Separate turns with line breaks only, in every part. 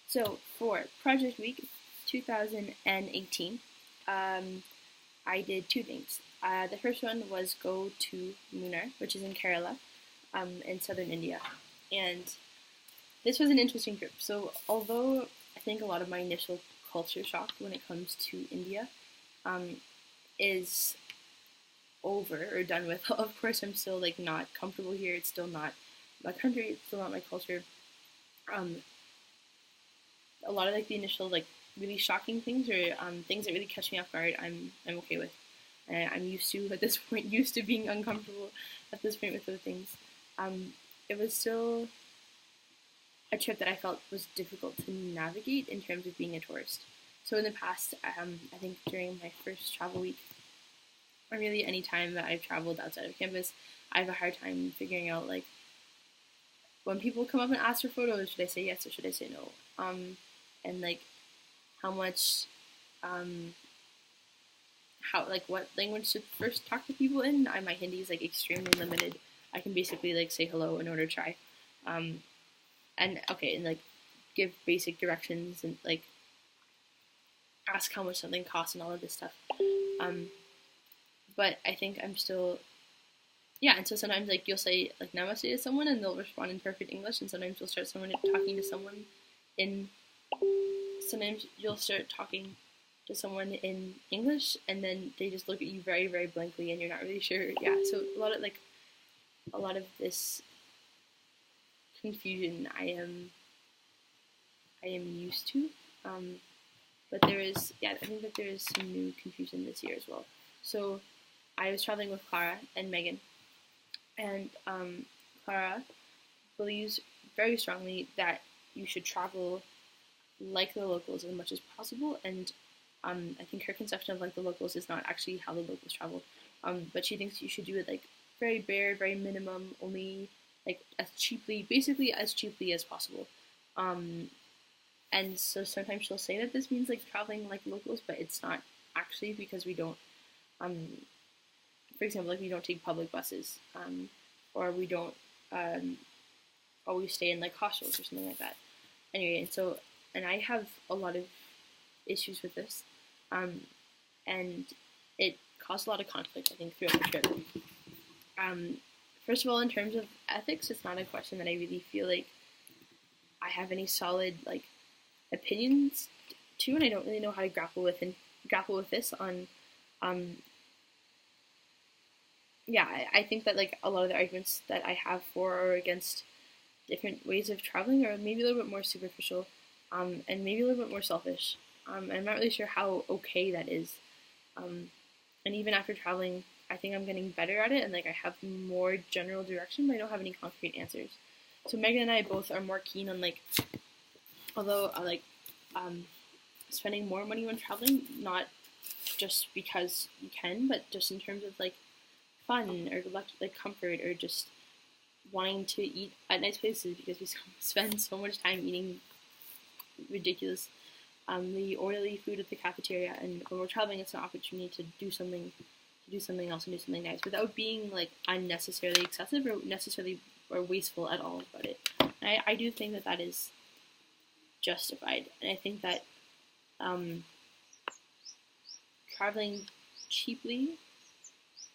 So for Project Week 2018, I did two things. The first one was go to Munnar, which is in Kerala, in southern India, and this was an interesting trip. So although I think a lot of my initial culture shock when it comes to India um, is over or done with. Of course, I'm still like not comfortable here. It's still not my country. It's still not my culture. Um, a lot of like the initial like really shocking things or things that really catch me off guard, I'm okay with. And I'm used to at this point, used to being uncomfortable at this point with those things. It was still a trip that I felt was difficult to navigate in terms of being a tourist. So in the past, I think during my first travel week, or really any time that I've traveled outside of campus, I have a hard time figuring out like when people come up and ask for photos, should I say yes or should I say no? And like how much, um, how like what language to first talk to people in. My Hindi is like extremely limited. I can basically like say hello in order to try, um, and okay, and like give basic directions and like ask how much something costs and all of this stuff. Um, but I think I'm still yeah, and so sometimes like you'll say like namaste to someone and they'll respond in perfect English, and sometimes you'll start someone talking to someone in sometimes you'll start talking to someone in English and then they just look at you very very blankly and you're not really sure. Yeah, so a lot of this confusion I am used to. Um, but there is yeah, I think that there is some new confusion this year as well. So I was traveling with Clara and Megan, and Clara believes very strongly that you should travel like the locals as much as possible. And I think her conception of like the locals is not actually how the locals travel. But she thinks you should do it like very bare, very minimum, only like as cheaply, basically as cheaply as possible. Um, and so sometimes she'll say that this means like traveling like locals, but it's not actually because we don't. Um, for example, like we don't take public buses, or we don't um, always stay in like hostels or something like that. Anyway, and I have a lot of issues with this, um, and it caused a lot of conflict I think throughout the trip. Um, First of all, in terms of ethics, it's not a question that I really feel like I have any solid like opinions to, and I don't really know how to grapple with this on. Um, yeah, I think that like a lot of the arguments that I have for or against different ways of traveling are maybe a little bit more superficial, and maybe a little bit more selfish. And I'm not really sure how okay that is. Um, and even after traveling, I think I'm getting better at it, and like I have more general direction, but I don't have any concrete answers. So Megan and I both are more keen on like, although like um, spending more money when traveling, not just because you can, but just in terms of like fun or like comfort or just wanting to eat at nice places because we spend so much time eating ridiculous, the oily food at the cafeteria. And when we're traveling, it's an opportunity to do something else and do something nice without being like unnecessarily excessive or necessarily or wasteful at all about it. And I do think that that is justified, and I think that um, traveling cheaply,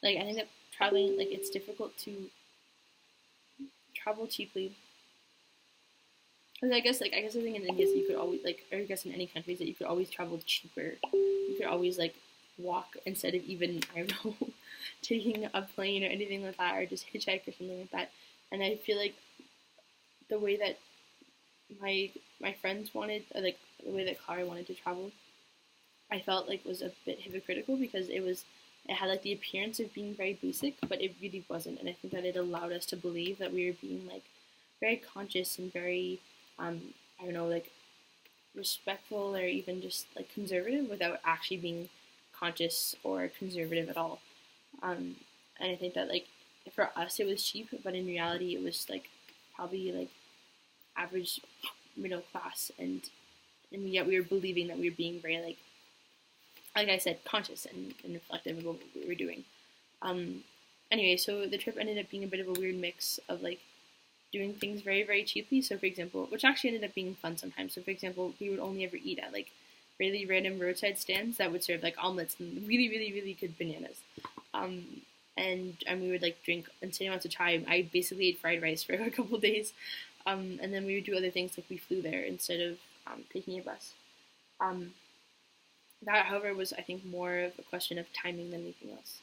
like I think that traveling like it's difficult to travel cheaply. Because I guess the thing in India is that you could always like, or I guess in any countries that you could always travel cheaper. You could always like walk instead of even I don't know taking a plane or anything like that, or just hitchhike or something like that. And I feel like the way that my friends wanted, like the way that Clara wanted to travel, I felt like was a bit hypocritical because it had like the appearance of being very basic, but it really wasn't. And I think that it allowed us to believe that we were being like very conscious and very I don't know, like respectful or even just like conservative without actually being conscious or conservative at all. Um, and I think that like for us it was cheap, but in reality it was like probably like average middle class, and yet we were believing that we were being very like I said, conscious and reflective of what we were doing. Um, Anyway, so the trip ended up being a bit of a weird mix of like doing things very, very cheaply. So, for example, which actually ended up being fun sometimes. So, for example, we would only ever eat at like really random roadside stands that would serve like omelets and really, really, really good bananas. Um, and we would like drink insane amounts of chai. I basically ate fried rice for a couple of days, and then we would do other things like we flew there instead of taking a bus. Um, that, however, was I think more of a question of timing than anything else.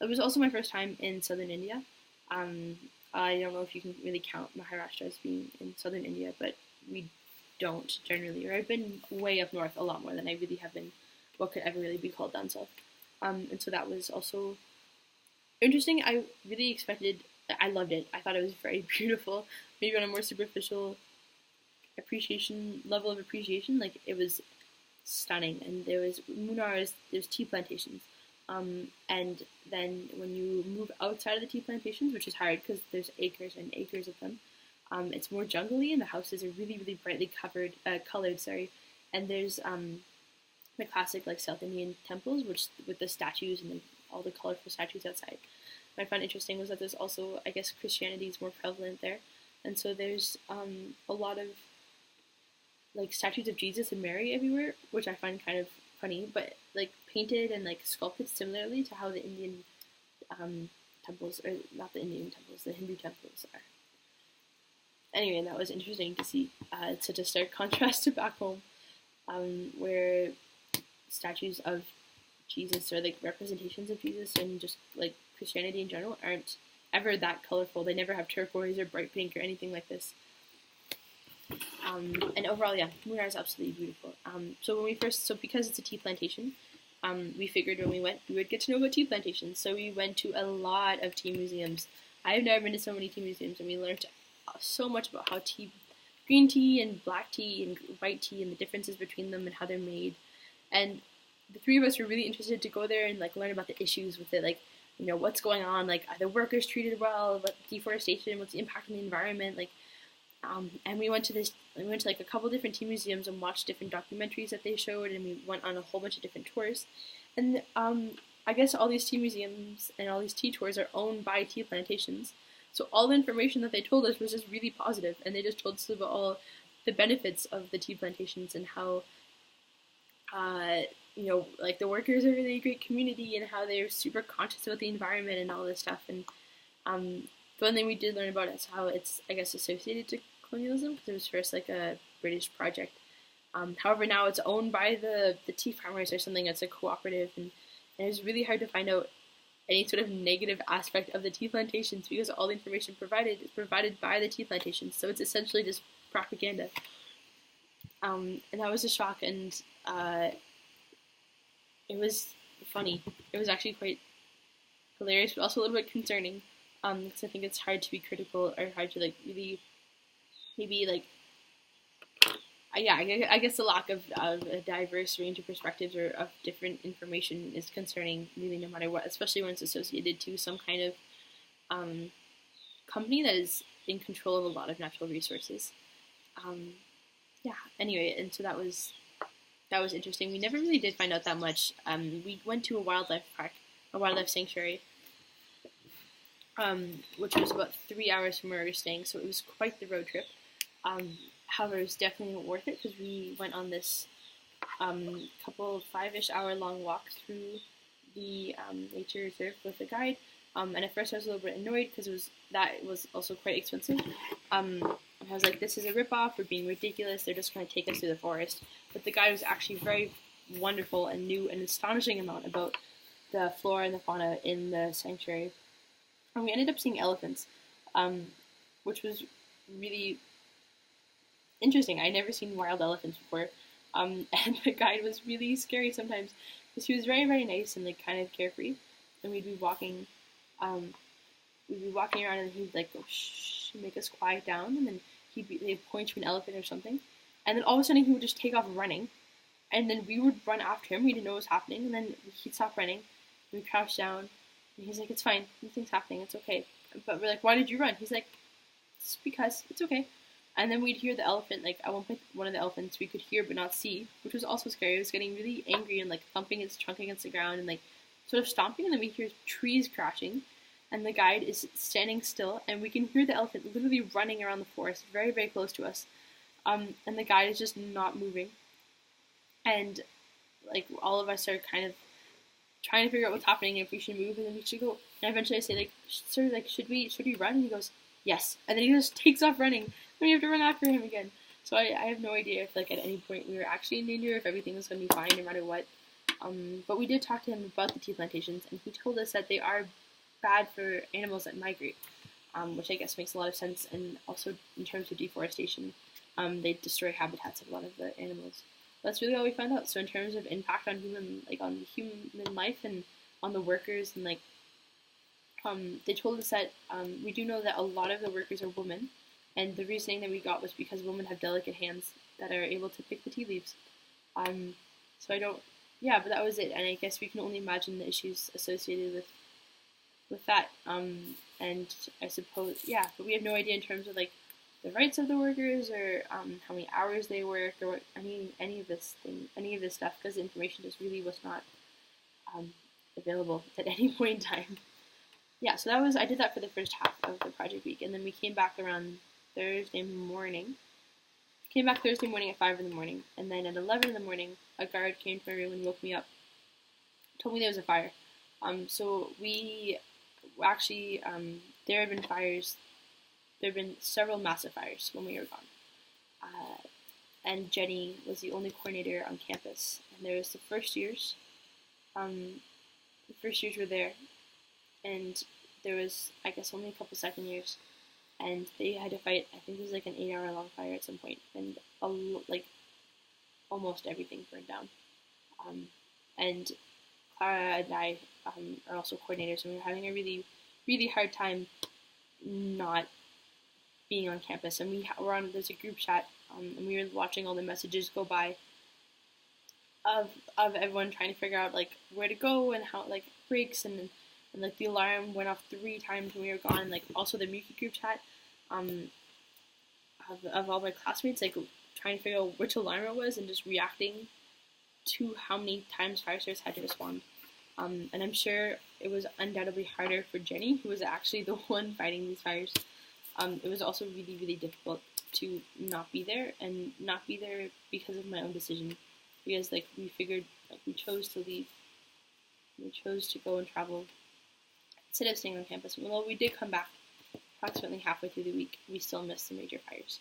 It was also my first time in southern India. Um, I don't know if you can really count Maharashtra as being in southern India, but we don't generally. Or I've been way up north a lot more than I really have been what could ever really be called down south. And so that was also interesting. I really expected. I loved it. I thought it was very beautiful. Maybe on a more superficial appreciation level of appreciation, like it was stunning. And there was Munnar. There's tea plantations. And then when you move outside of the tea plantations, which is hard because there's acres and acres of them, it's more jungly, and the houses are really, really brightly colored. Sorry, and there's the classic like South Indian temples, which with the statues and all the colorful statues outside. What I found interesting was that there's also, I guess, Christianity is more prevalent there, and so there's a lot of like statues of Jesus and Mary everywhere, which I find kind of funny, but like painted and like sculpted similarly to how the Indian temples, or not the Indian temples, the Hindu temples are. Anyway, that was interesting to see such a stark contrast to back home, where statues of Jesus or like representations of Jesus and just like Christianity in general aren't ever that colorful. They never have turquoise or bright pink or anything like this. And overall, yeah, Munnar is absolutely beautiful. So because it's a tea plantation, we figured when we went, we would get to know about tea plantations. So we went to a lot of tea museums. I've never been to so many tea museums, and we learned so much about how green tea and black tea and white tea and the differences between them and how they're made. And the three of us were really interested to go there and like learn about the issues with it, like what's going on, like are the workers treated well, what deforestation, what's the impact on the environment, like. And we went to like a couple different tea museums and watched different documentaries that they showed, and we went on a whole bunch of different tours. And I guess all these tea museums and all these tea tours are owned by tea plantations. So all the information that they told us was just really positive, and they just told us about all the benefits of the tea plantations and how, like the workers are really a great community and how they're super conscious about the environment and all this stuff. And the one thing we did learn about is how it's, I guess, associated to colonialism, because it was first like a British project. However, now it's owned by the tea farmers or something. It's a cooperative, and it was really hard to find out any sort of negative aspect of the tea plantations because all the information provided is provided by the tea plantations. So it's essentially just propaganda. And that was a shock, and it was funny. It was actually quite hilarious, but also a little bit concerning. Because I think it's hard to be critical or hard to like really, maybe like, I guess the lack of a diverse range of perspectives or of different information is concerning, really, no matter what, especially when it's associated to some kind of company that is in control of a lot of natural resources. Anyway, and so that was interesting. We never really did find out that much. We went to a wildlife park, a wildlife sanctuary, which was about 3 hours from where we were staying, so it was quite the road trip. However, it was definitely worth it because we went on this couple 5-ish hour long walk through the nature reserve with a guide. And at first I was a little bit annoyed because it was also quite expensive. I was like, this is a ripoff, we're being ridiculous, they're just going to take us through the forest. But the guide was actually very wonderful and knew an astonishing amount about the flora and the fauna in the sanctuary. And we ended up seeing elephants, which was really interesting. I'd never seen wild elephants before. And the guide was really scary sometimes because he was very, very nice and like kind of carefree. And we'd be walking around and he'd like go shh, make us quiet down, and then they'd point to an elephant or something, and then all of a sudden he would just take off running, and then we would run after him. We didn't know what was happening, and then he'd stop running, and we crouched down, and he's like, "It's fine, nothing's happening, it's okay." But we're like, "Why did you run?" He's like, "It's because it's okay." And then we'd hear the elephant, like at one point, one of the elephants we could hear but not see, which was also scary. It was getting really angry and like thumping its trunk against the ground and like sort of stomping, and then we'd hear trees crashing. and the guide is standing still, and we can hear the elephant literally running around the forest, very, very close to us. And the guide is just not moving, and like all of us are kind of trying to figure out what's happening, if we should move and then we should go. And eventually I say, like, sir, like, should we run? And he goes, yes. And then he just takes off running, and we have to run after him again. So I have no idea if, like, at any point we were actually in danger, if everything was going to be fine no matter what. But we did talk to him about the tea plantations, and he told us that they are bad for animals that migrate, which I guess makes a lot of sense. And also in terms of deforestation, they destroy habitats of a lot of the animals. That's really all we found out. So in terms of impact on human life and on the workers, and like they told us that we do know that a lot of the workers are women, and the reasoning that we got was because women have delicate hands that are able to pick the tea leaves. So I don't, yeah, but that was it. And I guess we can only imagine the issues associated with that. And I suppose, yeah, but we have no idea in terms of like the rights of the workers, or how many hours they work, or what, any of this stuff, because the information just really was not available at any point in time. Yeah, so I did that for the first half of the project week, and then we came back around Thursday morning. Came back Thursday morning at 5 in the morning, and then at 11 in the morning, a guard came to my room and woke me up, told me there was a fire. So we actually, there have been fires. There have been several massive fires when we were gone. And Jenny was the only coordinator on campus. And there was the first years. The first years were there. And there was, I guess, only a couple second years. And they had to fight, I think it was like an 8-hour long fire at some point. And like almost everything burned down. And Clara and I are also coordinators, and we were having a really, really hard time not being on campus. And there's a group chat, and we were watching all the messages go by of everyone trying to figure out like where to go and how, like, breaks, and like the alarm went off 3 times when we were gone. Like also the Muki group chat of all my classmates, like trying to figure out which alarm it was and just reacting to how many times fire service had to respond. And I'm sure it was undoubtedly harder for Jenny, who was actually the one fighting these fires. It was also really, really difficult to not be there, and not be there because of my own decision. Because like we figured, like we chose to leave. We chose to go and travel instead of staying on campus. Although we did come back approximately halfway through the week, we still missed the major fires.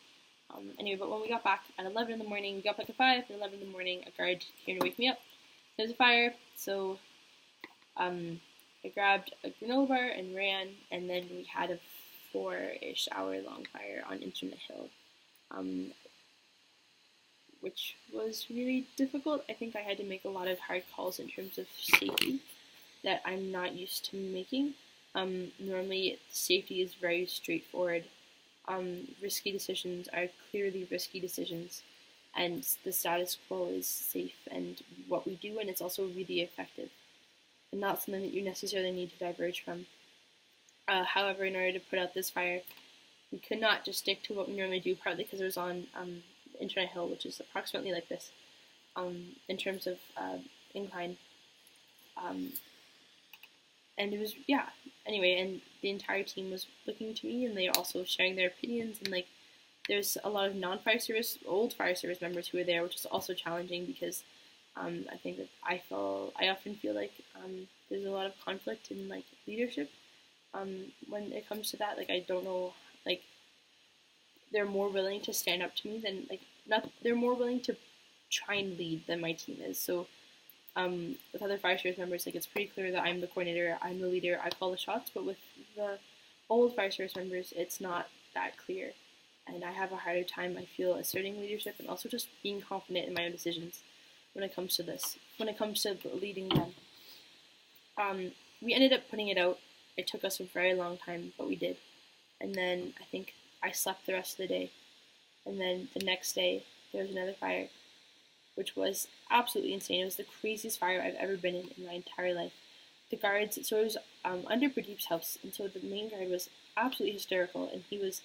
Anyway, but when we got back at 11 in the morning, we got back at 5, and 11 in the morning, a guard came to wake me up. There was a fire, so I grabbed a granola bar and ran, and then we had a 4-ish hour long fire on Instrument Hill, which was really difficult. I think I had to make a lot of hard calls in terms of safety that I'm not used to making. Normally, safety is very straightforward. Risky decisions are clearly risky decisions, and the status quo is safe and what we do, and it's also really effective, and not something that you necessarily need to diverge from. However, in order to put out this fire, we could not just stick to what we normally do, partly because it was on Internet Hill, which is approximately like this in terms of incline. And it was, yeah, anyway, and the entire team was looking to me, and they also sharing their opinions, and like there's a lot of old fire service members who were there, which is also challenging because I think that I often feel like there's a lot of conflict in like leadership when it comes to that. Like I don't know, like they're more willing to stand up to me than they're more willing to try and lead than my team is. So with other fire service members, like it's pretty clear that I'm the coordinator, I'm the leader, I call the shots. But with the old fire service members, it's not that clear, and I have a harder time, I feel, asserting leadership and also just being confident in my own decisions when it comes to this. When it comes to leading them, we ended up putting it out. It took us a very long time, but we did. And then I think I slept the rest of the day. And then the next day, there was another fire, which was absolutely insane. It was the craziest fire I've ever been in my entire life. The guards, so it was under Pradeep's house, and so the main guard was absolutely hysterical, and he was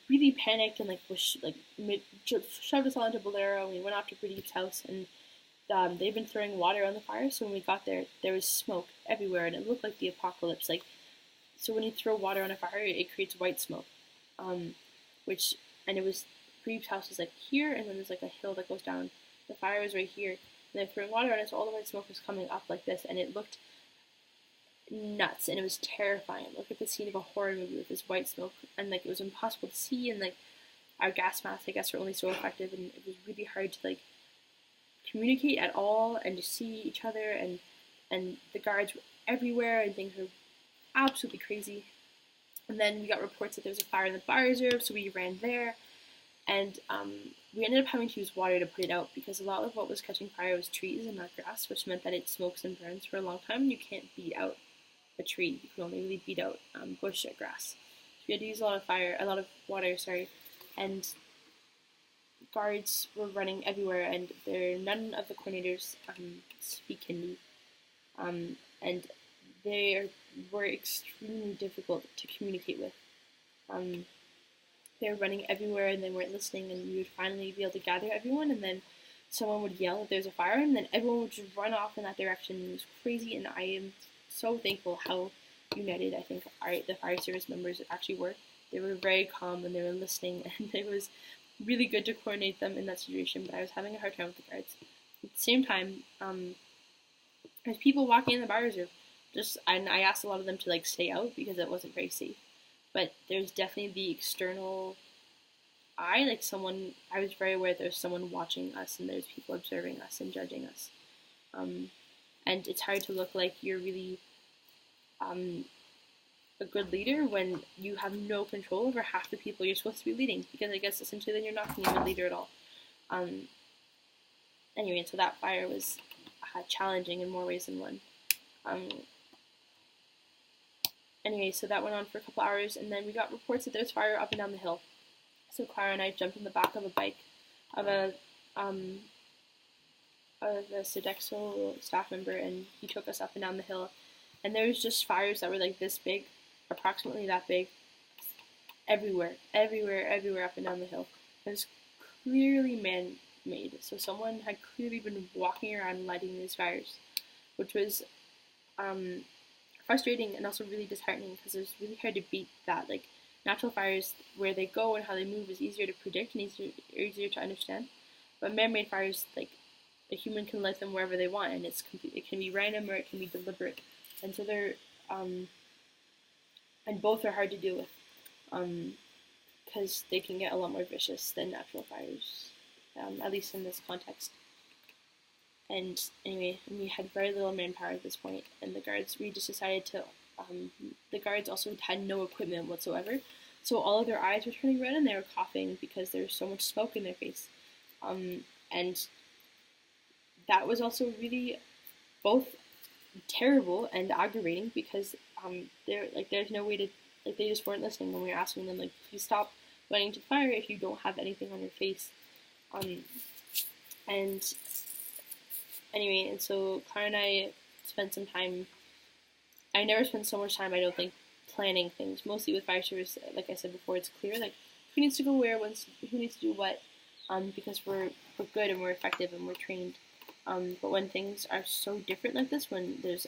really panicked and like shoved us all into Bolero, and we went off to Pradeep's house, and they've been throwing water on the fire, so when we got there, there was smoke everywhere, and it looked like the apocalypse. Like, so when you throw water on a fire, it creates white smoke, um, which and it was Preeb's house is like here, and then there's like a hill that goes down. The fire was right here, and they're throwing water on it, so all the white smoke was coming up like this, and it looked nuts, and it was terrifying. It looked like the scene of a horror movie with this white smoke, and like it was impossible to see, and like our gas masks, I guess, were only so effective, and it was really hard to like communicate at all and to see each other, and the guards were everywhere, and things were absolutely crazy. And then we got reports that there was a fire in the fire reserve, so we ran there, and we ended up having to use water to put it out because a lot of what was catching fire was trees and not grass, which meant that it smokes and burns for a long time. You can't beat out a tree; you can only really beat out bush or grass. So we had to use a lot of water, and guards were running everywhere, and none of the coordinators speak Hindi, and were extremely difficult to communicate with. They were running everywhere, and they weren't listening, and we would finally be able to gather everyone, and then someone would yell if there's a fire, and then everyone would just run off in that direction. It was crazy, and I am so thankful how united I think the fire service members actually were. They were very calm, and they were listening, and it was really good to coordinate them in that situation, but I was having a hard time with the guards. At the same time, there's people walking in the bar reserve. And I asked a lot of them to like stay out because it wasn't very safe. But there's definitely the external eye, like I was very aware there's someone watching us, and there's people observing us and judging us. And it's hard to look like you're really a good leader when you have no control over half the people you're supposed to be leading, because I guess essentially then you're not being a leader at all. Anyway, so that fire was challenging in more ways than one. Anyway, so that went on for a couple hours, and then we got reports that there's fire up and down the hill. So Clara and I jumped in the back of a bike of a Sodexo staff member, and he took us up and down the hill. And there was just fires that were like this big, approximately that big, everywhere up and down the hill. It was clearly man-made. So someone had clearly been walking around lighting these fires, which was frustrating and also really disheartening because it was really hard to beat that. Like, natural fires, where they go and how they move is easier to predict and easier to understand. But man-made fires, like, a human can light them wherever they want, and it can be random or it can be deliberate. And so they're, and both are hard to deal with, because they can get a lot more vicious than natural fires, at least in this context. And anyway, we had very little manpower at this point, and we just decided to, the guards also had no equipment whatsoever, so all of their eyes were turning red and they were coughing because there was so much smoke in their face. And that was also really both terrible and aggravating because there's no way to, like, they just weren't listening when we were asking them, like, please stop running to the fire if you don't have anything on your face. And anyway, and so Clara and I spent some time. I never spent so much time, I don't think, planning things. Mostly with fire service, like I said before, it's clear, like, who needs to go where, who needs to do what, because we're good and we're effective and we're trained. But when things are so different like this, when there's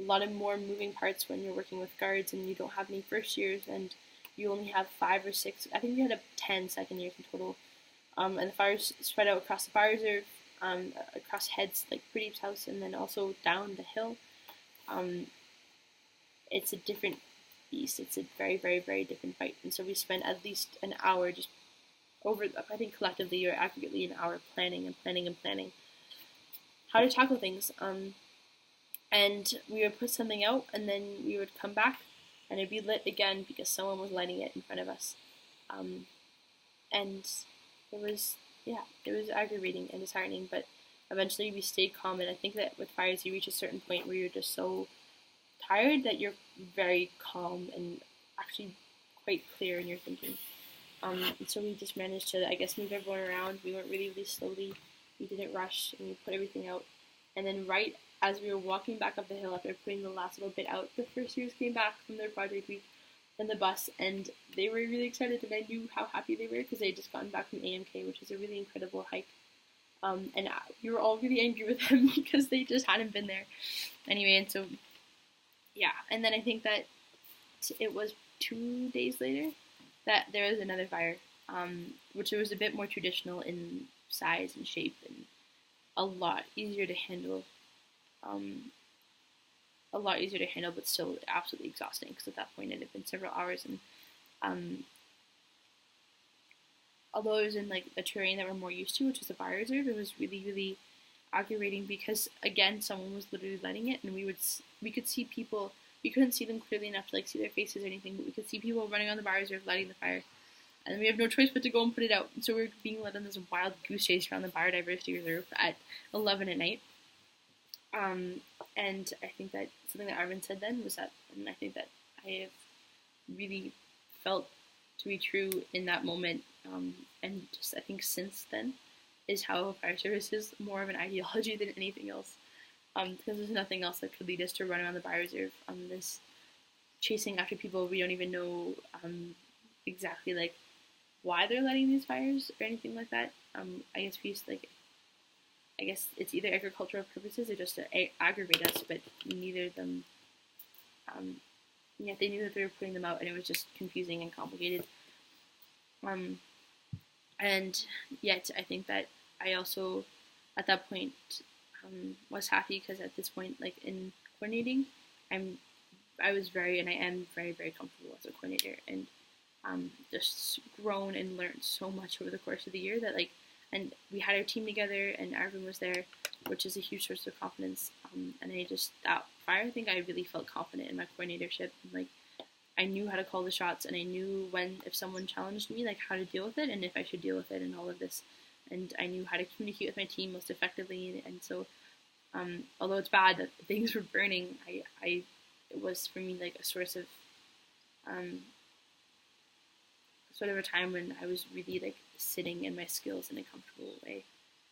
a lot of more moving parts, when you're working with guards and you don't have any first years and you only have 5 or 6, I think we had 10 second years in total, and the fires spread out across the fire reserve, across heads like Pradeep's house, and then also down the hill. It's a different beast. It's a very, very, very different fight. And so we spent at least an hour just I think collectively or accurately, an hour planning how to tackle things. And we would put something out, and then we would come back, and it'd be lit again because someone was lighting it in front of us. And it was aggravating and disheartening, but eventually we stayed calm. And I think that with fires, you reach a certain point where you're just so tired that you're very calm and actually quite clear in your thinking. And so we just managed to, I guess, move everyone around. We went really, really slowly. We didn't rush, and we put everything out. And then right as we were walking back up the hill after putting the last little bit out, the first years came back from their project week in the bus, and they were really excited, and I knew how happy they were because they had just gotten back from AMK, which is a really incredible hike. And we were all really angry with them because they just hadn't been there. Anyway, and so yeah, and then I think that it was 2 days later that there was another fire, which was a bit more traditional in size and shape and a lot easier to handle. Um, a lot easier to handle, but still absolutely exhausting because at that point it had been several hours. And um, although it was in like a terrain that we're more used to, which was a fire reserve, it was really, really aggravating because again, someone was literally lighting it, and we could see people. We couldn't see them clearly enough to like see their faces or anything, but we could see people running on the fire reserve lighting the fire, and we have no choice but to go and put it out. So we're being led on this wild goose chase around the biodiversity reserve at 11 at night. And I think that something that Arvin said then was that, and I think that I have really felt to be true in that moment, and just I think since then, is how fire service is more of an ideology than anything else. Because there's nothing else that could lead us to run around the bioreserve. This chasing after people we don't even know exactly like why they're lighting these fires or anything like that. I guess we used like I guess it's either agricultural purposes or just to aggravate us, but neither of them. Yeah, they knew that they were putting them out, and it was just confusing and complicated. Um, and yet, I think that I also, at that point, was happy because at this point, like in coordinating, I was very and I am very very comfortable as a coordinator, and just grown and learned so much over the course of the year that like, and we had our team together and everyone was there, which is a huge source of confidence. And I just that fire, I think I really felt confident in my coordinatorship, and like I knew how to call the shots, and I knew when if someone challenged me, like how to deal with it, and if I should deal with it, and all of this, and I knew how to communicate with my team most effectively, and so. Although it's bad that things were burning, it was for me like a source of sort of a time when I was really like sitting in my skills in a comfortable way,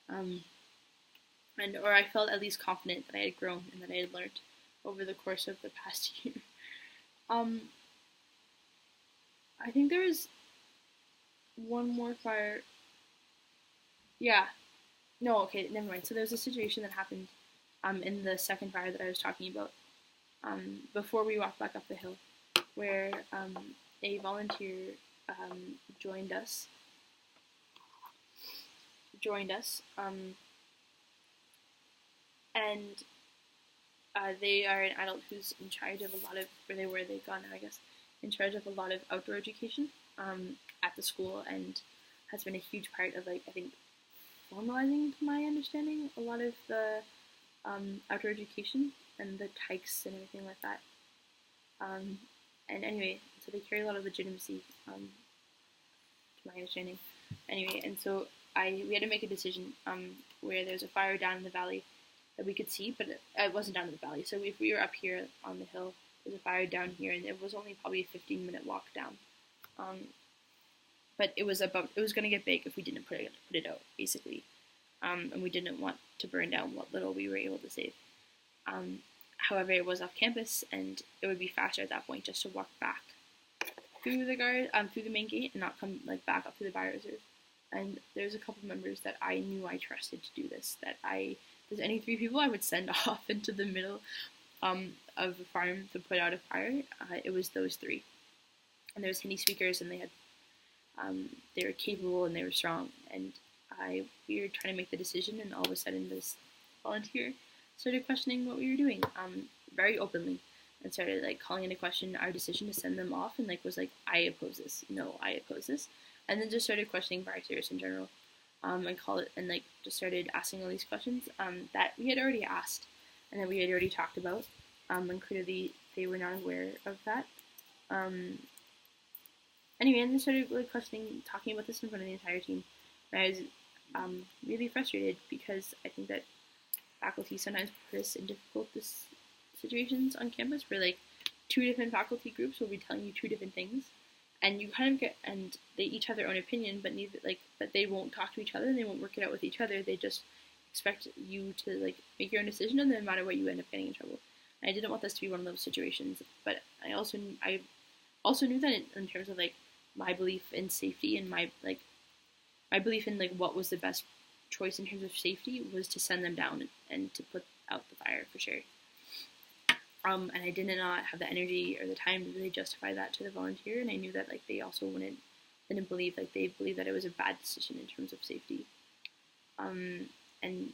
and or I felt at least confident that I had grown and that I had learned over the course of the past year. Um, I think there was one more fire. Yeah, no, okay, never mind. So there was a situation that happened in the second fire that I was talking about before we walked back up the hill, where a volunteer joined us. And they are an adult who's in charge of a lot of, they've gone now, I guess, in charge of a lot of outdoor education at the school, and has been a huge part of, like, I think, formalizing, to my understanding, a lot of the outdoor education and the hikes and everything like that. And anyway, so they carry a lot of legitimacy, to my understanding. Anyway, and so we had to make a decision where there's a fire down in the valley that we could see, but it wasn't down in the valley. So if we were up here on the hill, there's a fire down here, and it was only probably a 15-minute walk down. But it was going to get big if we didn't put it out, basically. And we didn't want to burn down what little we were able to save. However, it was off campus, and it would be faster at that point just to walk back through the main gate, and not come like back up to the bio reserve. And there's a couple members that I knew I trusted to do this. That if there's any 3 people I would send off into the middle of the farm to put out a fire, it was those 3. And there was Hindi speakers, and they were capable and they were strong. And we were trying to make the decision, and all of a sudden this volunteer started questioning what we were doing, very openly, and started like calling into question our decision to send them off, and like was like, I oppose this, no, I oppose this, and then just started questioning fire service in general, and like just started asking all these questions that we had already asked and that we had already talked about, and clearly they were not aware of that. Anyway, and they started like talking about this in front of the entire team. And I was really frustrated because I think that faculty sometimes put us in difficult situations on campus where like 2 different faculty groups will be telling you 2 different things, and you kind of get, and they each have their own opinion, but but they won't talk to each other and they won't work it out with each other. They just expect you to like make your own decision, and then no matter what, you end up getting in trouble. And I didn't want this to be one of those situations, but I also knew that in terms of like my belief in safety and my belief in like what was the best choice in terms of safety was to send them down and to put out the fire for sure. And I did not have the energy or the time to really justify that to the volunteer, and I knew that like they also didn't believe they believed that it was a bad decision in terms of safety. And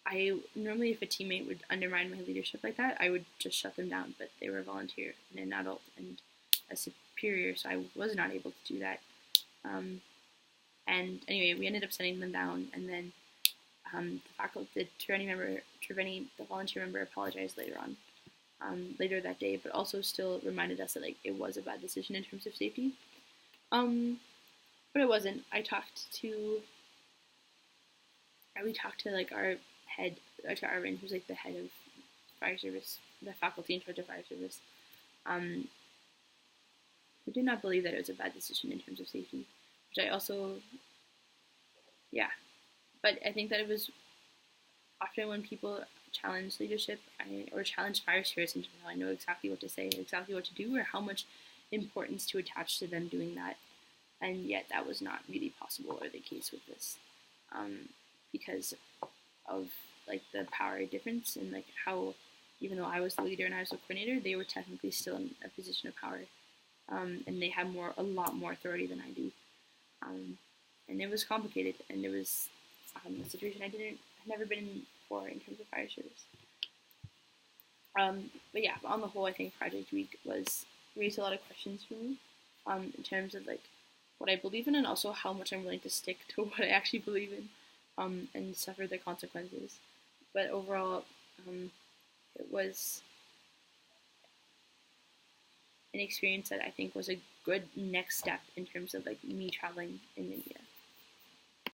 I normally, if a teammate would undermine my leadership like that, I would just shut them down. But they were a volunteer and an adult and a superior, so I was not able to do that. And anyway, we ended up sending them down, and then the faculty, the volunteer member, apologized later on, later that day, but also still reminded us that like it was a bad decision in terms of safety. But it wasn't. We talked to like our head, to Arvin, who's like the head of fire service, the faculty in charge of fire service, who did not believe that it was a bad decision in terms of safety, which I also, yeah. But I think that it was often when people challenge leadership or challenge fire service in general, I know exactly what to say, exactly what to do, or how much importance to attach to them doing that. And yet that was not really possible or the case with this, because of like the power difference and like how, even though I was the leader and I was the coordinator, they were technically still in a position of power, and they had a lot more authority than I do, and it was complicated, and it was a situation I had never been in before in terms of fire service. But yeah, on the whole, I think Project Week raised a lot of questions for me, in terms of like what I believe in and also how much I'm willing to stick to what I actually believe in, and suffer the consequences. But overall, it was an experience that I think was a good next step in terms of like me traveling in India.